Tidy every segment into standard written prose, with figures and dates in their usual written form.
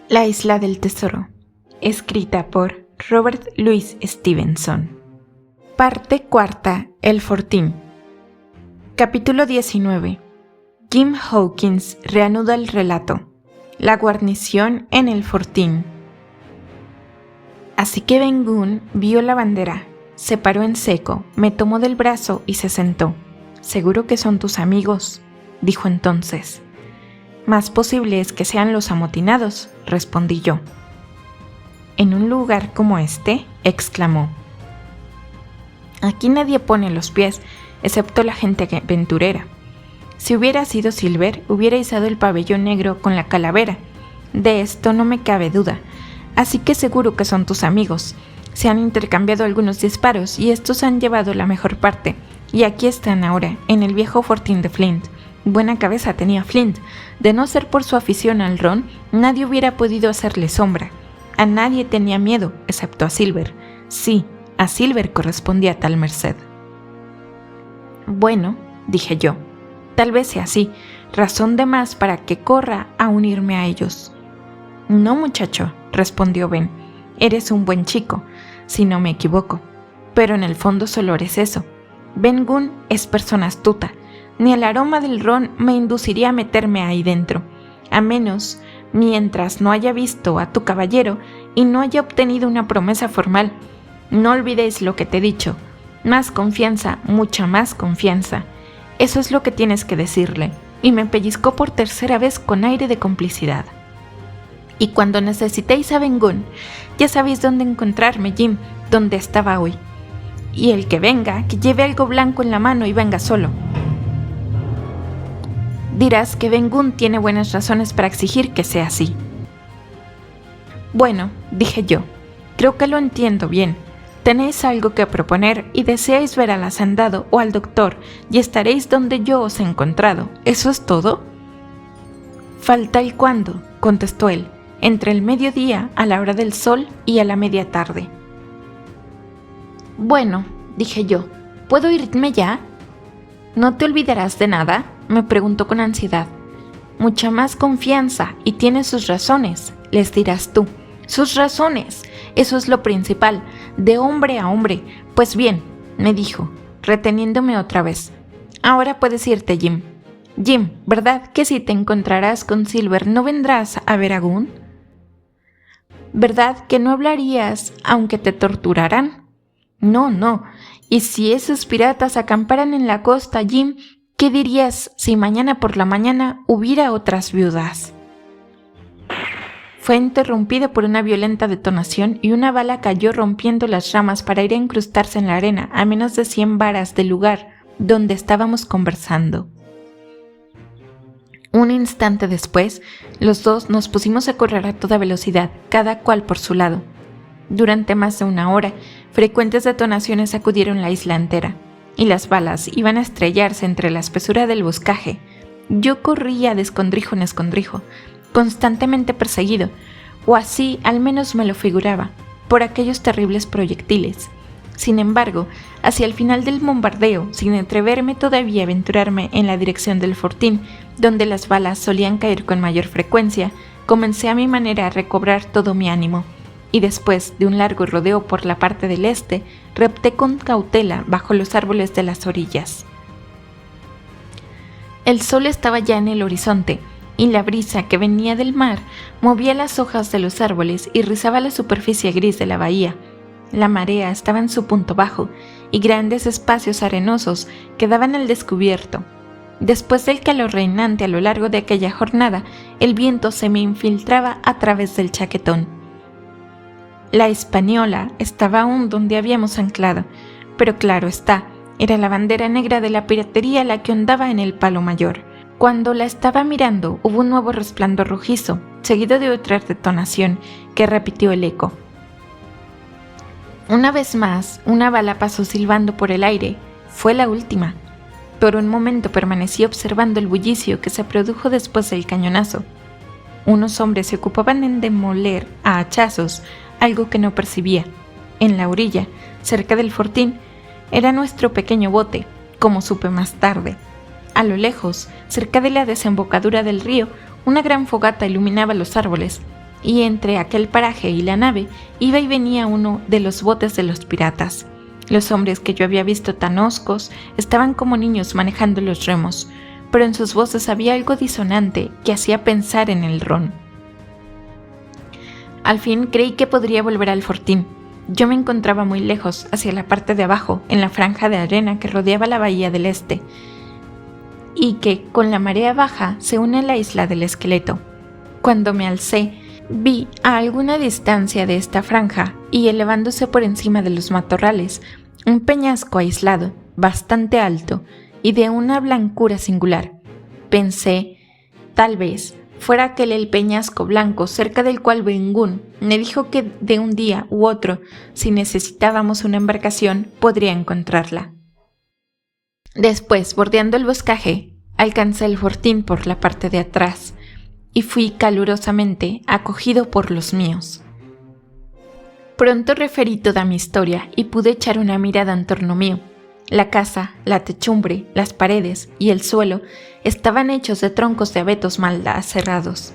La isla del tesoro, escrita por Robert Louis Stevenson. Parte cuarta, El Fortín. Capítulo 19. Jim Hawkins reanuda el relato. La guarnición en el fortín. Así que Ben Gunn vio la bandera, se paró en seco, me tomó del brazo y se sentó. «Seguro que son tus amigos», dijo entonces. «Más posible es que sean los amotinados», respondí yo. «¿En un lugar como este?», exclamó. «Aquí nadie pone los pies, excepto la gente aventurera. Si hubiera sido Silver, hubiera izado el pabellón negro con la calavera. De esto no me cabe duda. Así que seguro que son tus amigos. Se han intercambiado algunos disparos y estos han llevado la mejor parte. Y aquí están ahora, en el viejo fortín de Flint. Buena cabeza tenía Flint. De no ser por su afición al ron, nadie hubiera podido hacerle sombra. A nadie tenía miedo, excepto a Silver. Sí, a Silver correspondía tal merced». «Bueno», dije yo, «tal vez sea así, razón de más para que corra a unirme a ellos». «No, muchacho», respondió Ben, «eres un buen chico, si no me equivoco, pero en el fondo solo eres eso. Ben Gunn es persona astuta. Ni el aroma del ron me induciría a meterme ahí dentro, a menos mientras no haya visto a tu caballero y no haya obtenido una promesa formal. No olvides lo que te he dicho. Más confianza, mucha más confianza. Eso es lo que tienes que decirle». Y me pellizcó por tercera vez con aire de complicidad. «Y cuando necesitéis a Ben Gunn, ya sabéis dónde encontrarme, Jim, donde estaba hoy. Y el que venga, que lleve algo blanco en la mano y venga solo». Dirás que Ben Gunn tiene buenas razones para exigir que sea así. «Bueno», dije yo, «creo que lo entiendo bien. Tenéis algo que proponer y deseáis ver al hacendado o al doctor y estaréis donde yo os he encontrado. ¿Eso es todo?» «Falta el cuándo», contestó él, «entre el mediodía, a la hora del sol y a la media tarde». «Bueno», dije yo, «¿puedo irme ya?» «¿No te olvidarás de nada?», me preguntó con ansiedad. «Mucha más confianza y tiene sus razones», les dirás tú. «Sus razones, eso es lo principal, de hombre a hombre. Pues bien», me dijo, reteniéndome otra vez, «ahora puedes irte, Jim. Jim, ¿verdad que si te encontrarás con Silver no vendrás a ver a Gunn? ¿Verdad que no hablarías aunque te torturaran? No, no. Y si esos piratas acamparan en la costa, Jim, ¿qué dirías si mañana por la mañana hubiera otras viudas?» Fue interrumpido por una violenta detonación y una bala cayó rompiendo las ramas para ir a incrustarse en la arena a menos de 100 varas del lugar donde estábamos conversando. Un instante después, los dos nos pusimos a correr a toda velocidad, cada cual por su lado. Durante más de una hora, frecuentes detonaciones sacudieron la isla entera, y las balas iban a estrellarse entre la espesura del boscaje. Yo corría de escondrijo en escondrijo, constantemente perseguido, o así al menos me lo figuraba, por aquellos terribles proyectiles. Sin embargo, hacia el final del bombardeo, sin atreverme todavía a aventurarme en la dirección del fortín, donde las balas solían caer con mayor frecuencia, comencé a mi manera a recobrar todo mi ánimo, y después de un largo rodeo por la parte del este, repté con cautela bajo los árboles de las orillas. El sol estaba ya en el horizonte, y la brisa que venía del mar movía las hojas de los árboles y rizaba la superficie gris de la bahía. La marea estaba en su punto bajo, y grandes espacios arenosos quedaban al descubierto. Después del calor reinante a lo largo de aquella jornada, el viento se me infiltraba a través del chaquetón. La Española estaba aún donde habíamos anclado, pero claro está, era la bandera negra de la piratería la que ondaba en el palo mayor. Cuando la estaba mirando, hubo un nuevo resplandor rojizo, seguido de otra detonación que repitió el eco. Una vez más, una bala pasó silbando por el aire. Fue la última. Por un momento permanecí observando el bullicio que se produjo después del cañonazo. Unos hombres se ocupaban en demoler a hachazos algo que no percibía. En la orilla, cerca del fortín, era nuestro pequeño bote, como supe más tarde. A lo lejos, cerca de la desembocadura del río, una gran fogata iluminaba los árboles. y entre aquel paraje y la nave iba y venía uno de los botes de los piratas. Los hombres que yo había visto tan hoscos estaban como niños manejando los remos, pero en sus voces había algo disonante que hacía pensar en el ron. Al fin creí que podría volver al fortín. Yo me encontraba muy lejos, hacia la parte de abajo, en la franja de arena que rodeaba la bahía del este, y que, con la marea baja, se une a la isla del esqueleto. Cuando me alcé, vi a alguna distancia de esta franja y elevándose por encima de los matorrales, un peñasco aislado, bastante alto y de una blancura singular. Pensé, tal vez, fuera aquel el peñasco blanco cerca del cual Ben-Gunn me dijo que de un día u otro, si necesitábamos una embarcación, podría encontrarla. Después, bordeando el boscaje, alcancé el fortín por la parte de atrás y fui calurosamente acogido por los míos. Pronto referí toda mi historia y pude echar una mirada en torno mío. La casa, la techumbre, las paredes y el suelo estaban hechos de troncos de abetos mal aserrados.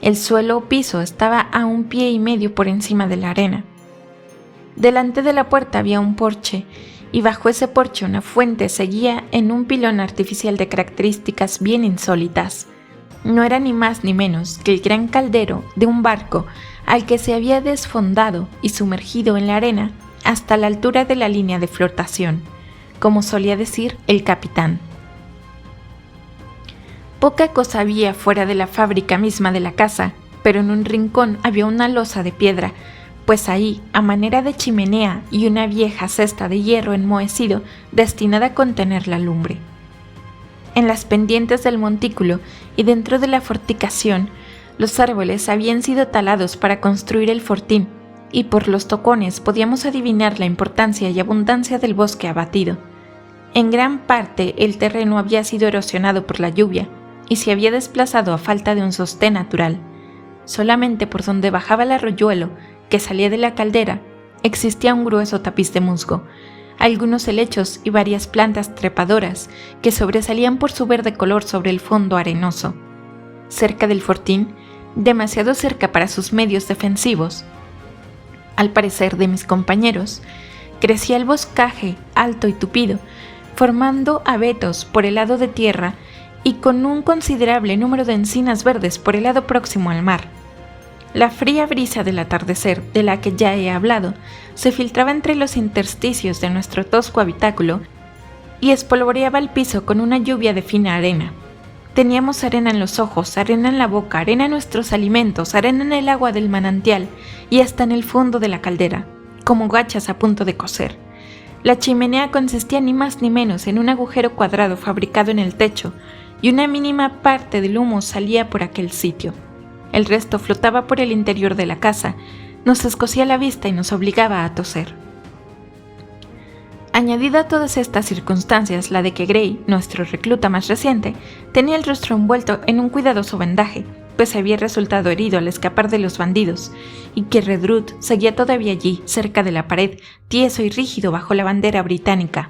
El suelo o piso estaba a 1,5 pies por encima de la arena. Delante de la puerta había un porche y bajo ese porche una fuente seguía en un pilón artificial de características bien insólitas. No era ni más ni menos que el gran caldero de un barco al que se había desfondado y sumergido en la arena hasta la altura de la línea de flotación, como solía decir el capitán. Poca cosa había fuera de la fábrica misma de la casa, pero en un rincón había una losa de piedra, pues ahí, a manera de chimenea y una vieja cesta de hierro enmohecido destinada a contener la lumbre. En las pendientes del montículo y dentro de la fortificación, los árboles habían sido talados para construir el fortín, y por los tocones podíamos adivinar la importancia y abundancia del bosque abatido. En gran parte el terreno había sido erosionado por la lluvia y se había desplazado a falta de un sostén natural. Solamente por donde bajaba el arroyuelo que salía de la caldera existía un grueso tapiz de musgo, algunos helechos y varias plantas trepadoras que sobresalían por su verde color sobre el fondo arenoso. Cerca del fortín, demasiado cerca para sus medios defensivos, al parecer de mis compañeros, crecía el boscaje alto y tupido, formando abetos por el lado de tierra y con un considerable número de encinas verdes por el lado próximo al mar. La fría brisa del atardecer, de la que ya he hablado, se filtraba entre los intersticios de nuestro tosco habitáculo y espolvoreaba el piso con una lluvia de fina arena. Teníamos arena en los ojos, arena en la boca, arena en nuestros alimentos, arena en el agua del manantial y hasta en el fondo de la caldera, como gachas a punto de cocer. La chimenea consistía ni más ni menos en un agujero cuadrado fabricado en el techo, y una mínima parte del humo salía por aquel sitio. El resto flotaba por el interior de la casa, nos escocía la vista y nos obligaba a toser. Añadida a todas estas circunstancias, la de que Gray, nuestro recluta más reciente, tenía el rostro envuelto en un cuidadoso vendaje, pues había resultado herido al escapar de los bandidos, y que Redruth seguía todavía allí, cerca de la pared, tieso y rígido bajo la bandera británica.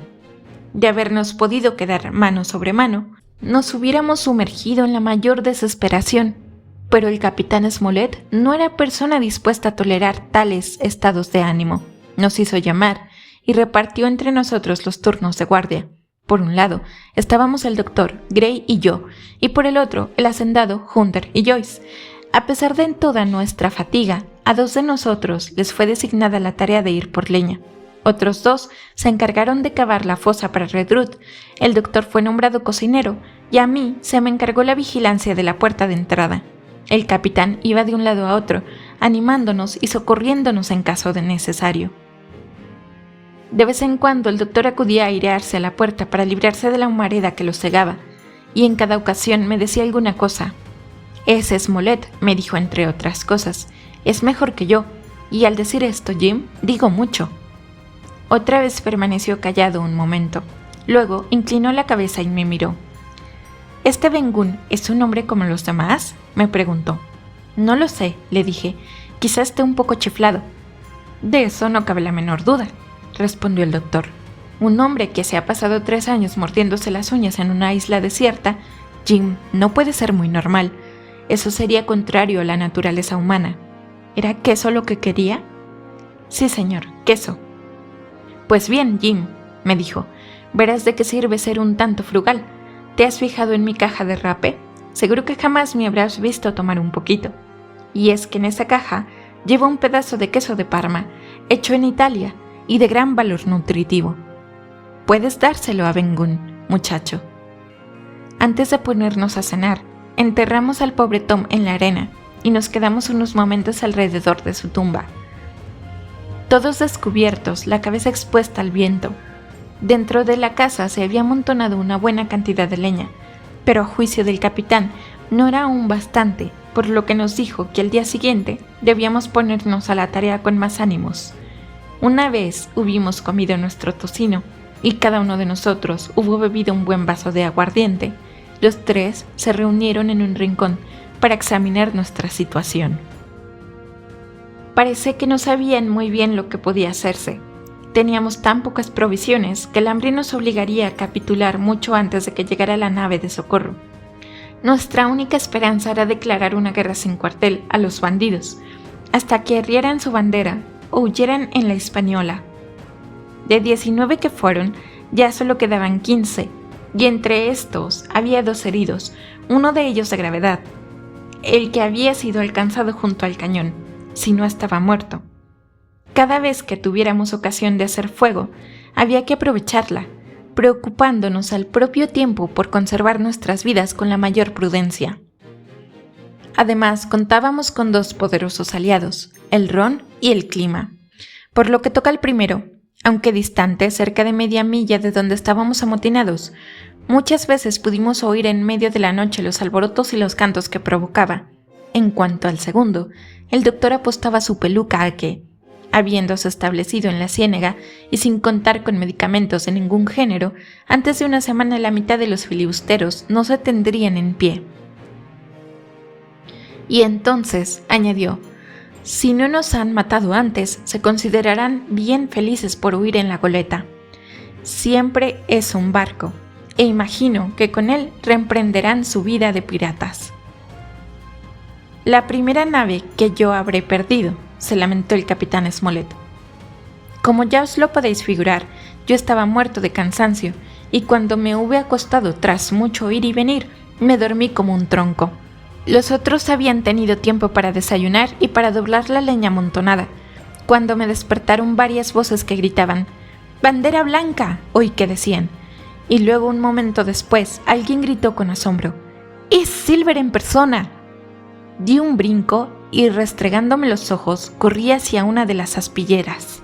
De habernos podido quedar mano sobre mano, nos hubiéramos sumergido en la mayor desesperación, pero el capitán Smollett no era persona dispuesta a tolerar tales estados de ánimo. Nos hizo llamar y repartió entre nosotros los turnos de guardia. Por un lado estábamos el doctor, Gray y yo, y por el otro el hacendado, Hunter y Joyce. A pesar de toda nuestra fatiga, a 2 de nosotros les fue designada la tarea de ir por leña. Otros 2 se encargaron de cavar la fosa para Redruth, el doctor fue nombrado cocinero y a mí se me encargó la vigilancia de la puerta de entrada. El capitán iba de un lado a otro, animándonos y socorriéndonos en caso de necesario. De vez en cuando el doctor acudía a airearse a la puerta para librarse de la humareda que lo cegaba, y en cada ocasión me decía alguna cosa. Ese Smollett, me dijo entre otras cosas, es mejor que yo, y al decir esto, Jim, digo mucho. Otra vez permaneció callado un momento, luego inclinó la cabeza y me miró. ¿Este Ben-Gunn es un hombre como los demás?, me preguntó. No lo sé, le dije, quizá esté un poco chiflado. De eso no cabe la menor duda, respondió el doctor. Un hombre que se ha pasado 3 años mordiéndose las uñas en una isla desierta, Jim, no puede ser muy normal. Eso sería contrario a la naturaleza humana. ¿Era queso lo que quería? Sí, señor, queso. Pues bien, Jim, me dijo, verás de qué sirve ser un tanto frugal. ¿Te has fijado en mi caja de rape? Seguro que jamás me habrás visto tomar un poquito. Y es que en esa caja llevo un pedazo de queso de Parma, hecho en Italia y de gran valor nutritivo. Puedes dárselo a Ben Gunn, muchacho. Antes de ponernos a cenar, enterramos al pobre Tom en la arena y nos quedamos unos momentos alrededor de su tumba. Todos descubiertos, la cabeza expuesta al viento. Dentro de la casa se había amontonado una buena cantidad de leña, pero a juicio del capitán no era aún bastante, por lo que nos dijo que al día siguiente debíamos ponernos a la tarea con más ánimos. Una vez hubimos comido nuestro tocino y cada uno de nosotros hubo bebido un buen vaso de aguardiente, los tres se reunieron en un rincón para examinar nuestra situación. Parece que no sabían muy bien lo que podía hacerse. Teníamos tan pocas provisiones que el hambre nos obligaría a capitular mucho antes de que llegara la nave de socorro. Nuestra única esperanza era declarar una guerra sin cuartel a los bandidos, hasta que arrieran su bandera o huyeran en la Hispaniola. De 19 que fueron, ya solo quedaban 15, y entre estos había 2 heridos, uno de ellos de gravedad, el que había sido alcanzado junto al cañón, si no estaba muerto. Cada vez que tuviéramos ocasión de hacer fuego, había que aprovecharla, preocupándonos al propio tiempo por conservar nuestras vidas con la mayor prudencia. Además, contábamos con 2 poderosos aliados, el ron y el clima. Por lo que toca al primero, aunque distante, cerca de media milla de donde estábamos amotinados, muchas veces pudimos oír en medio de la noche los alborotos y los cantos que provocaba. En cuanto al segundo, el doctor apostaba su peluca a que, habiéndose establecido en la ciénega y sin contar con medicamentos de ningún género, antes de una semana la mitad de los filibusteros no se tendrían en pie. Y entonces, añadió, si no nos han matado antes, se considerarán bien felices por huir en la goleta. Siempre es un barco, e imagino que con él reemprenderán su vida de piratas. La primera nave que yo habré perdido, se lamentó el capitán Smollett. Como ya os lo podéis figurar, yo estaba muerto de cansancio, y cuando me hube acostado tras mucho ir y venir, me dormí como un tronco. Los otros habían tenido tiempo para desayunar y para doblar la leña amontonada, cuando me despertaron varias voces que gritaban «¡Bandera blanca!», oí que decían, y luego un momento después alguien gritó con asombro «¡Es Silver en persona!». Di un brinco y restregándome los ojos corrí hacia una de las aspilleras.